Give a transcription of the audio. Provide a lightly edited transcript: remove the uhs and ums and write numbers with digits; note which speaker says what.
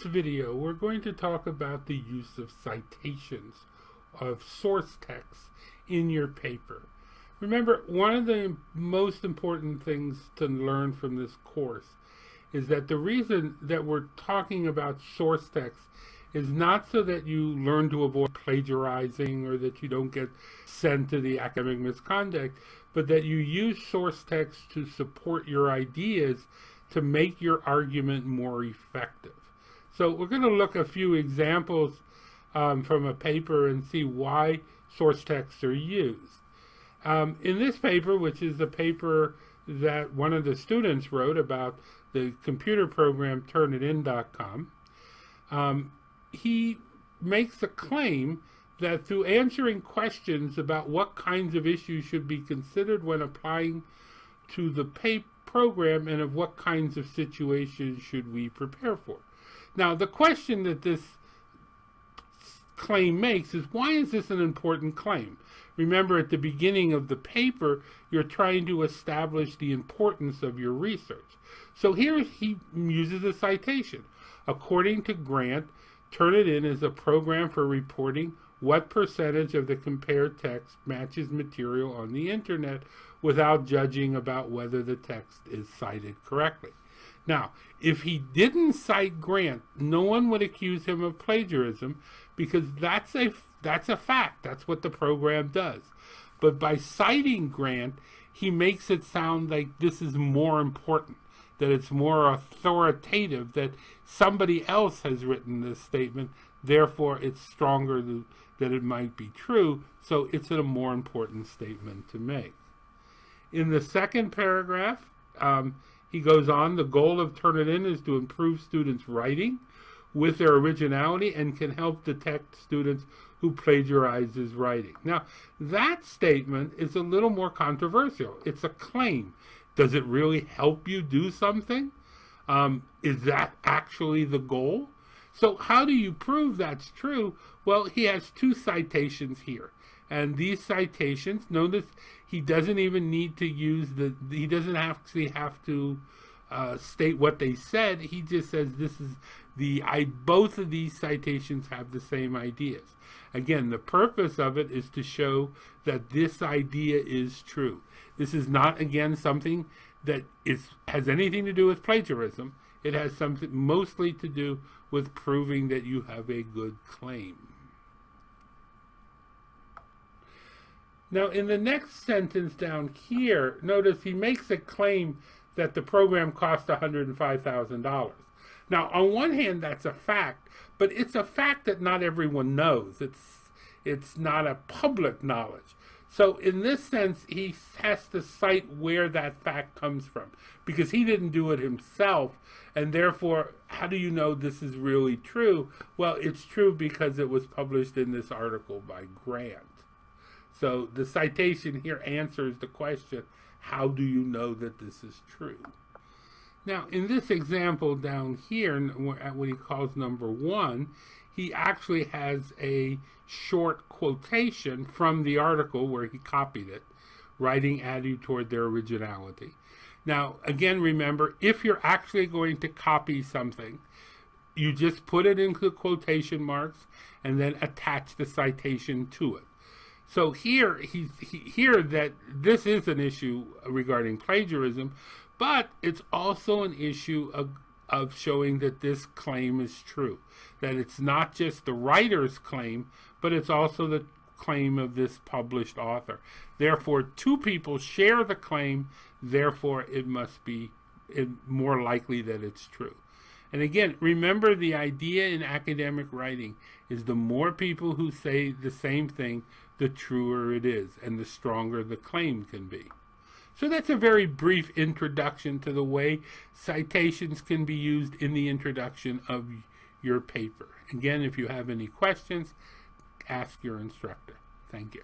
Speaker 1: video, we're going to talk about the use of citations of source text in your paper. Remember, one of the most important things to learn from this course is that the reason that we're talking about source text is not so that you learn to avoid plagiarizing or that you don't get sent to the academic misconduct, but that you use source text to support your ideas to make your argument more effective. So we're going to look at a few examples from a paper and see why source texts are used. In this paper, which is the paper that one of the students wrote about the computer program Turnitin.com, he makes a claim that through answering questions about what kinds of issues should be considered when applying to the program and of what kinds of situations should we prepare for. Now, the question that this claim makes is, why is this an important claim? Remember, at the beginning of the paper, you're trying to establish the importance of your research. So here he uses a citation. According to Grant, Turnitin is a program for reporting what percentage of the compared text matches material on the internet without judging about whether the text is cited correctly. Now, if he didn't cite Grant, no one would accuse him of plagiarism, because that's a fact. That's what the program does. But by citing Grant, he makes it sound like this is more important, that it's more authoritative, that somebody else has written this statement, therefore it's stronger that it might be true, so it's a more important statement to make. In the second paragraph, he goes on, the goal of Turnitin is to improve students' writing with their originality and can help detect students who plagiarize his writing. Now, that statement is a little more controversial. It's a claim. Does it really help you do something? Is that actually the goal? So how do you prove that's true? Well, he has two citations here. And these citations, notice he doesn't even need to use he doesn't actually have to state what they said. He just says this is both of these citations have the same ideas. Again, the purpose of it is to show that this idea is true. This is not, again, something that has anything to do with plagiarism. It has something mostly to do with proving that you have a good claim. Now, in the next sentence down here, notice he makes a claim that the program cost $105,000. Now, on one hand, that's a fact, but it's a fact that not everyone knows. It's not a public knowledge. So in this sense, he has to cite where that fact comes from, because he didn't do it himself, and therefore, how do you know this is really true? Well, it's true because it was published in this article by Grant. So the citation here answers the question, how do you know that this is true? Now, in this example down here, at what he calls number 1, he actually has a short quotation from the article where he copied it, writing attitude toward their originality. Now, again, remember, if you're actually going to copy something, you just put it into quotation marks and then attach the citation to it. So here that this is an issue regarding plagiarism, but it's also an issue of showing that this claim is true, that it's not just the writer's claim, but it's also the claim of this published author. Therefore, two people share the claim, therefore it must be more likely that it's true. And again, remember, the idea in academic writing is the more people who say the same thing, the truer it is, and the stronger the claim can be. So that's a very brief introduction to the way citations can be used in the introduction of your paper. Again, if you have any questions, ask your instructor. Thank you.